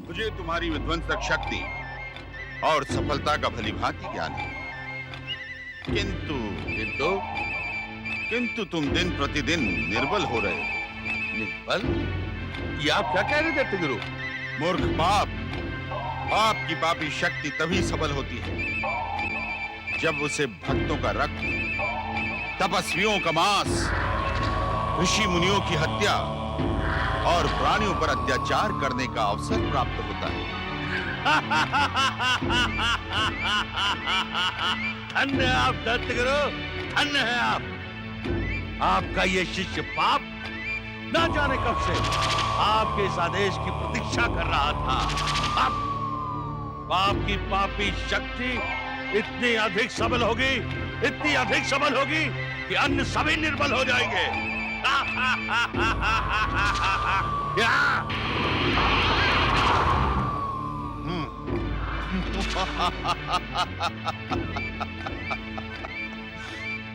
मुझे तुम्हारी विध्वंसक शक्ति और सफलता का भलीभांति ज्ञान है, किंतु किंतु किंतु तुम दिन प्रतिदिन निर्बल हो रहे हो। निर्बल? ये आप क्या कह रहे थे गुरु? मूर्ख पाप, पाप की पापी शक्ति तभी सबल होती है जब उसे भक्तों का रक्त, तपस्वियों का मांस, ऋषि मुनियों की हत्या और प्राणियों पर अत्याचार करने का अवसर प्राप्त होता है। धन्य है आप दत्तगुरु, धन्य है आप। आपका ये शिष्य पाप न जाने कब से आपके इस आदेश की प्रतीक्षा कर रहा था। अब पाप की पापी शक्ति इतनी अधिक सबल होगी, इतनी अधिक सबल होगी कि अन्य सभी निर्बल हो जाएंगे।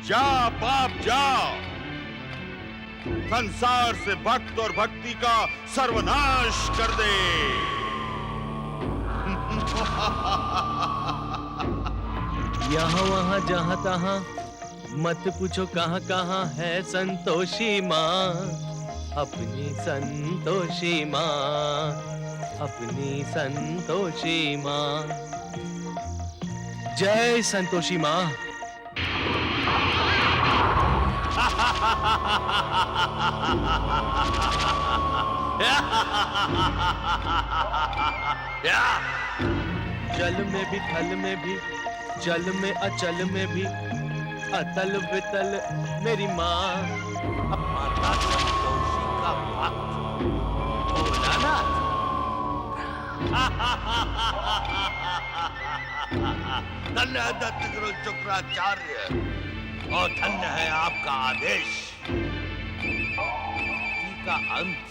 जा पाप जा, संसार से भक्त और भक्ति का सर्वनाश कर दे। यहाँ वहाँ जहाँ तहाँ मत पूछो कहाँ कहाँ है संतोषी माँ, अपनी संतोषी माँ, अपनी संतोषी माँ। जय संतोषी माँ। जल में भी थल में भी, जल में अचल में भी, अतल वितल मेरी माँ। अब माता संतोषी का भक्त भोलानाथ। धन्य है दत्तगुरु शुक्राचार्य और धन्य है आपका आदेश। का अंत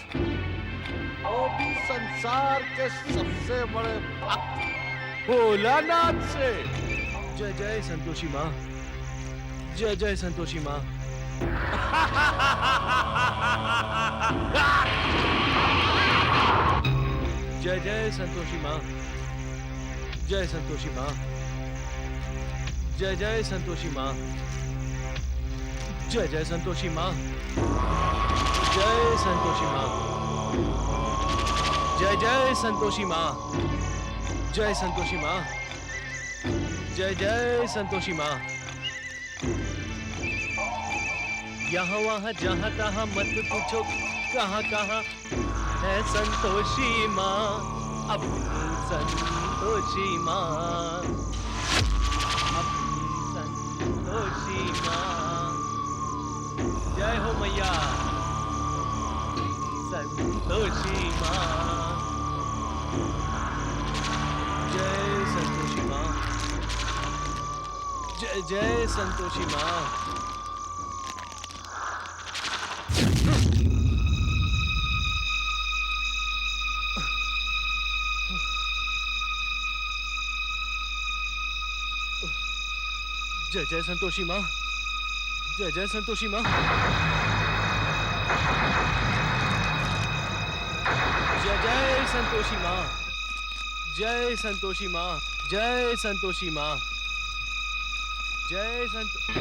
वो भी संसार के सबसे बड़े भक्त भोलानाथ से। जय जय संतोषी माँ, जय जय संतोषी माँ। जय जय संतोषी माँ, जय संतोषी माँ, जय जय संतोषी माँ, जय जय संतोषी माँ, जय संतोषी माँ, जय जय संतोषी माँ, जय संतोषी माँ, जय जय संतोषी माँ। यहाँ वहाँ जहाँ तहाँ मत पूछो कहाँ कहाँ है संतोषी माँ, अपनी संतोषी माँ, अपनी संतोषी माँ। जय हो मैया संतोषी माँ, जय संतोषी माँ, जय जय संतोषी माँ। जय जय संतोषी माँ, जय जय संतोषी माँ, जय जय संतोषी माँ, जय संतोषी माँ, जय संतोषी माँ, जय संतो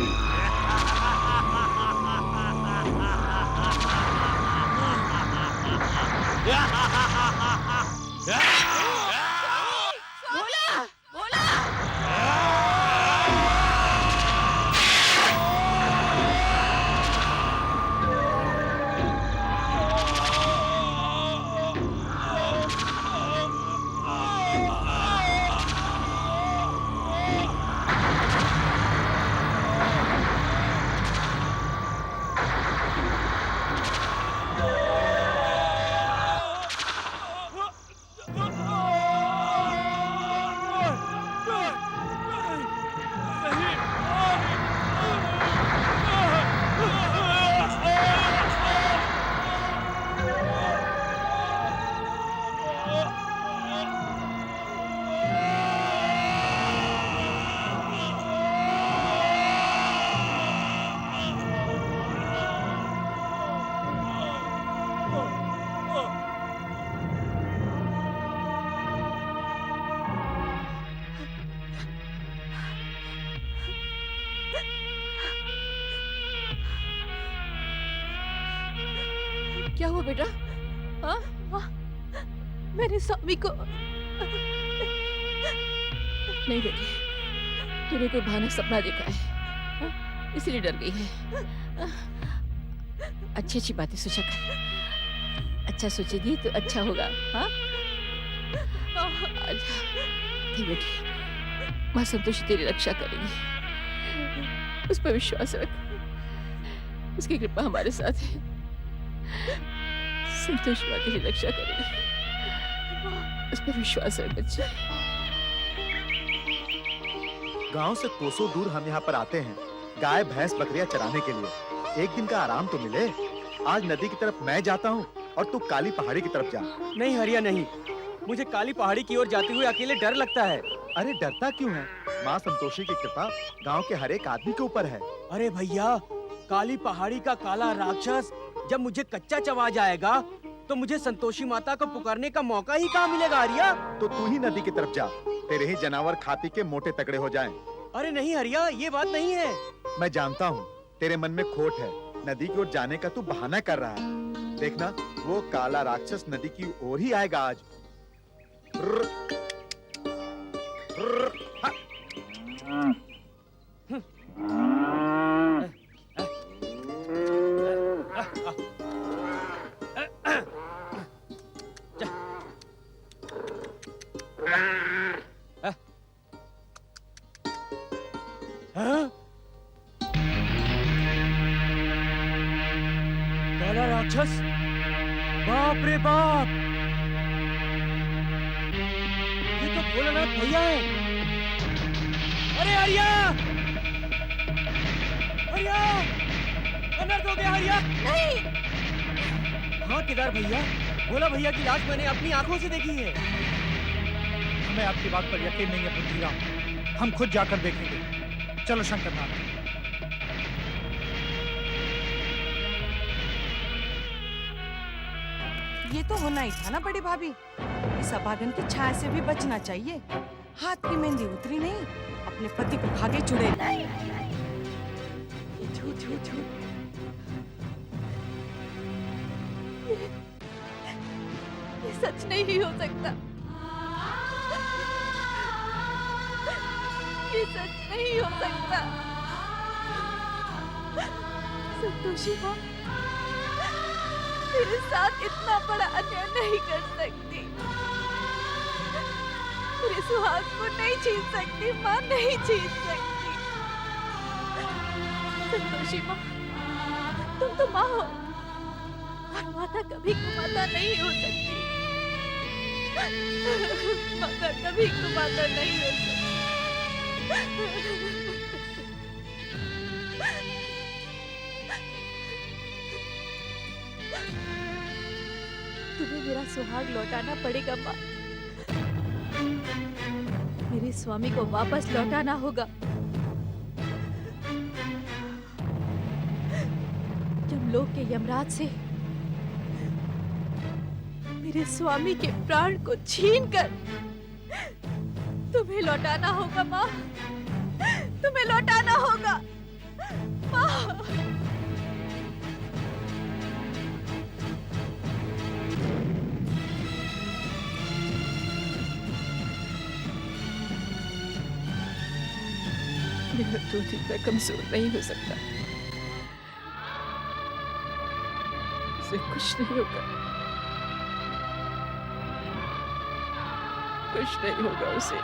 क्या हुआ बेटा? हाँ हाँ, मैंने स्वामी को नहीं बेटे, तूने कोई भयानक सपना देखा है, हाँ? इसलिए डर गई है। अच्छी अच्छी बातें सोचा कर, अच्छा सोचेगी तो अच्छा होगा। हाँ नहीं बेटी, माँ संतोषी तेरी रक्षा करेगी, उस पर विश्वास रख, उसकी कृपा हमारे साथ है। संतोष माँ तेरी रक्षा करेगी, उस पर विश्वास रख बच्चे। गांव से कोसों दूर हम यहाँ पर आते हैं गाय भैंस बकरियां चराने के लिए। एक दिन का आराम तो मिले। आज नदी की तरफ मैं जाता हूँ और तू काली पहाड़ी की तरफ जा। नहीं हरिया नहीं, मुझे काली पहाड़ी की ओर जाते हुए अकेले डर लगता है। अरे डरता क्यों है? माँ संतोषी की कृपा गांव के हर एक आदमी के ऊपर है। अरे भैया, काली पहाड़ी का काला राक्षस जब मुझे कच्चा चबा जाएगा तो मुझे संतोषी माता को पुकारने का मौका ही कहाँ मिलेगा हरिया? तो तू ही नदी की तरफ जा, तेरे ही जानवर खाती के मोटे तगड़े हो जाएं। अरे नहीं हरिया, ये बात नहीं है। मैं जानता हूँ तेरे मन में खोट है, नदी की ओर जाने का तू बहाना कर रहा है। देखना वो काला राक्षस नदी की ओर ही आएगा आज। काला राक्षस, बाप रे बाप, ये तो भोलानाथ भैया है। अरे हरिया, हरिया, अनर्थ हो गया हरिया। नहीं, हाँ केदार भैया, भोला भैया की लाश मैंने अपनी आंखों से देखी है। हमें आपकी बात पर यकीन नहीं है बुद्धिराम, हम खुद जाकर देखेंगे। चलो शंकरनाथ। ये तो होना ही था ना बड़ी भाभी, इस अभागन की छाया से भी बचना चाहिए। हाथ की मेहंदी उतरी नहीं, अपने पति को खा के चुड़ैल। झूठ झूठ झूठ। ये सच नहीं हो सकता, ये सच नहीं हो सकता। संतोषी माँ मेरे साथ इतना बड़ा अन्याय नहीं कर सकती, मेरे सुहाग को नहीं छीन सकती माँ, नहीं छीन सकती। संतोषी माँ, तुम तो माँ हो और माता कभी कुमाता नहीं हो सकती, माता कभी कुमाता नहीं हो सकती। तुम्हें मेरा सुहाग लौटाना पड़ेगा माँ, मेरे स्वामी को वापस लौटाना होगा। यमलोक के यमराज से मेरे स्वामी के प्राण को छीनकर तुम्हें लौटाना होगा माँ, तुम्हें लौटाना होगा माँ। मेरा दूध इतना कमजोर नहीं हो सकता, उसे कुछ नहीं होगा, कुछ नहीं होगा उसे।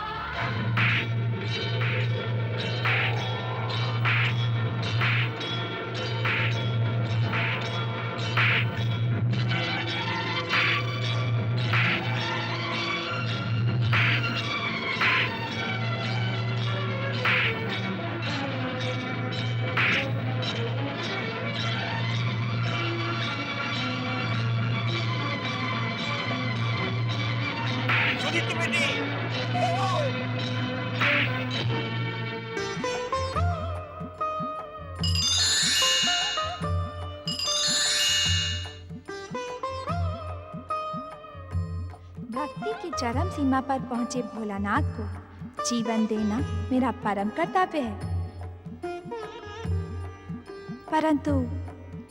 भक्ति की चरम सीमा पर पहुंचे भोलानाथ को जीवन देना मेरा परम कर्तव्य है, परंतु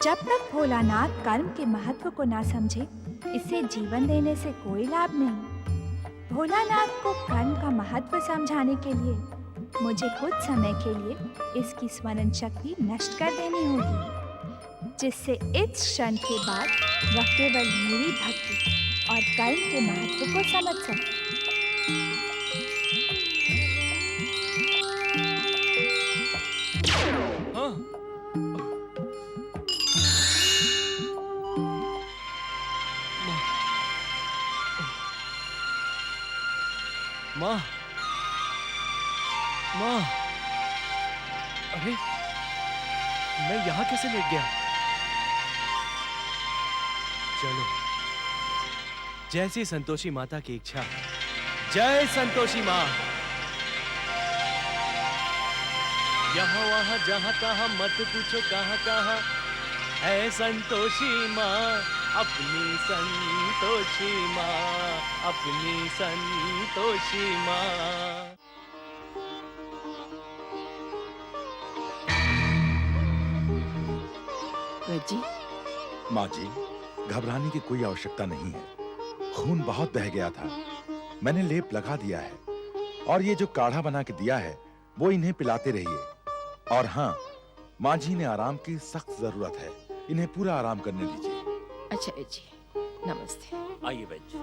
जब तक भोलानाथ कर्म के महत्व को ना समझे, इसे जीवन देने से कोई लाभ नहीं। भोलानाथ को कर्म का महत्व समझाने के लिए मुझे कुछ समय के लिए इसकी स्मरण शक्ति नष्ट कर देनी होगी, जिससे इस क्षण के बाद वह केवल मेरी भक्ति और कर्म के महत्व को समझ सके। माँ, माँ, अरे मैं यहाँ कैसे लेट गया? चलो, जैसी संतोषी माता की इच्छा। जय संतोषी माँ। यहाँ वहाँ जहाँ तहाँ मत पूछो कहाँ कहाँ है संतोषी माँ, अपनी संतोषी माँ, अपनी संतोषी माँ। जी, माँ जी, घबराने की कोई आवश्यकता नहीं है। खून बहुत बह गया था, मैंने लेप लगा दिया है, और ये जो काढ़ा बना के दिया है वो इन्हें पिलाते रहिए। और हाँ, माँ जी ने आराम की सख्त जरूरत है, इन्हें पूरा आराम करने दीजिए। अच्छा जी, नमस्ते। आइए बैठ।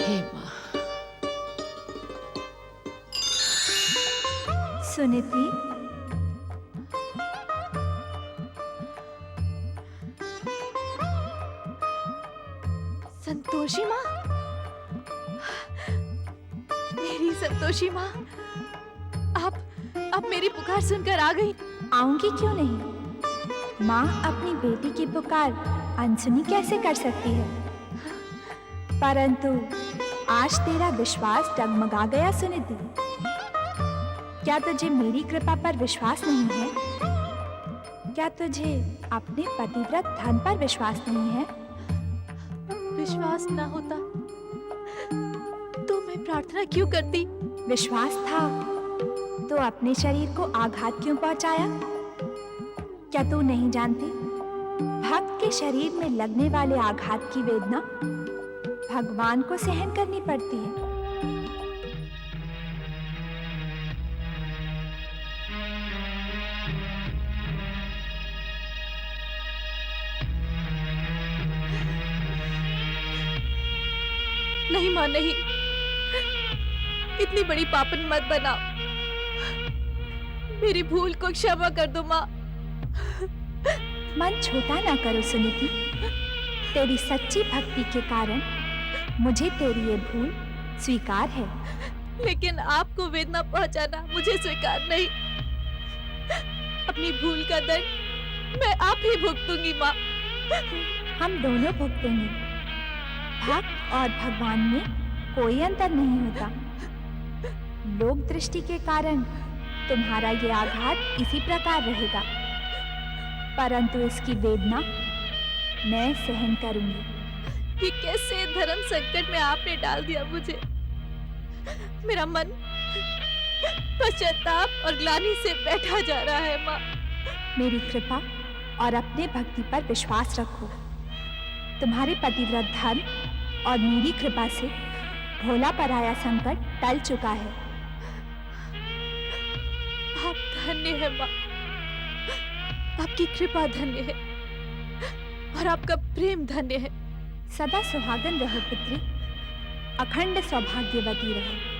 हे माँ, सुनीति, संतोषी माँ, मेरी संतोषी माँ, आप मेरी पुकार सुनकर आ गई। आऊंगी क्यों नहीं? माँ अपनी बेटी की पुकार अनसुनी कैसे कर सकती है? परंतु आज तेरा विश्वास डगमगा गया सुनिधि। क्या तुझे मेरी कृपा पर विश्वास नहीं है? क्या तुझे अपने पतिव्रत धन पर विश्वास नहीं है? विश्वास ना होता तो मैं प्रार्थना क्यों करती? विश्वास था तो अपने शरीर को आघात क्यों पहुंचाया? क्या तू नहीं जानती, भक्त के शरीर में लगने वाले आघात की वेदना भगवान को सहन करनी पड़ती है। नहीं माँ, नहीं, इतनी बड़ी पापन मत बनाओ। मेरी भूल को क्षमा कर दो माँ। मन छोटा ना करो सुनीति। तेरी सच्ची भक्ति के कारण मुझे तेरी ये भूल स्वीकार है। लेकिन आपको वेदना पहुंचाना मुझे स्वीकार नहीं। अपनी भूल का दंड मैं आप ही भुगतूंगी माँ। हम दोनों भुगतेंगे। भक्त और भगवान में कोई अंतर नहीं होता। लोक दृष्टि के कारण तुम्हारा ये आघात इसी प्रकार रहेगा, परंतु इसकी वेदना मैं सहन करूंगी। ये कैसे धर्म संकट में आपने डाल दिया मुझे। मेरा मन पश्चाताप और ग्लानि से बैठा जा रहा है माँ। मेरी कृपा और अपने भक्ति पर विश्वास रखो। तुम्हारे पतिव्रत धर्म और मेरी कृपा से भोला पराया संकट टल चुका है। आप धन्य है माँ, आपकी कृपा धन्य है और आपका प्रेम धन्य है। सदा सुहागन रहो पुत्री, अखंड सौभाग्यवती रहो।